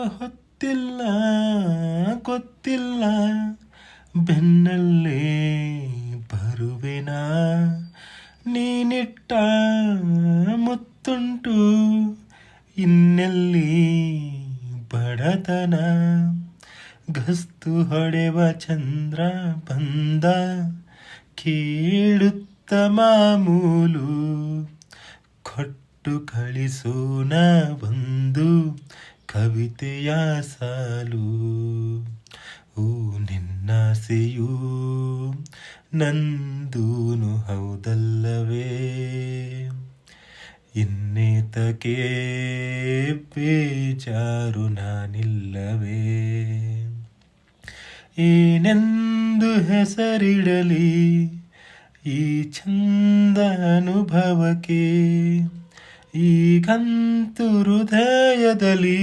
ಹೊತ್ತಿಲ್ಲ ಗೊತ್ತಿಲ್ಲ ಬೆನ್ನಲ್ಲೇ ಬರುವೆನಾ ನೀನಿಟ್ಟ ಮುತ್ತುಂಟು ಇನ್ನೆಲ್ಲಿ ಬಡತನ ಗಸ್ತು ಹೊಡೆವ ಚಂದ್ರ ಬಂದ ಕೇಳುತ್ತ ಮಾಮೂಲು ಕೊಟ್ಟು ಕಳಿಸೋಣ ಒಂದು ಕವಿತೆಯ ಸಾಲು ಓ ನಿನ್ನಾಸೆಯೂ ನಂದೂನು ಹೌದಲ್ಲವೇ ಇನ್ನೇತಕ್ಕೆ ಬೇಜಾರು ನಾನಿಲ್ಲವೇ ಏನೆಂದು ಹೆಸರಿಡಲಿ ಈ ಚಂದ ಅನುಭವಕ್ಕೆ ಈಗಂತೂ ಹೃದಯದಲ್ಲಿ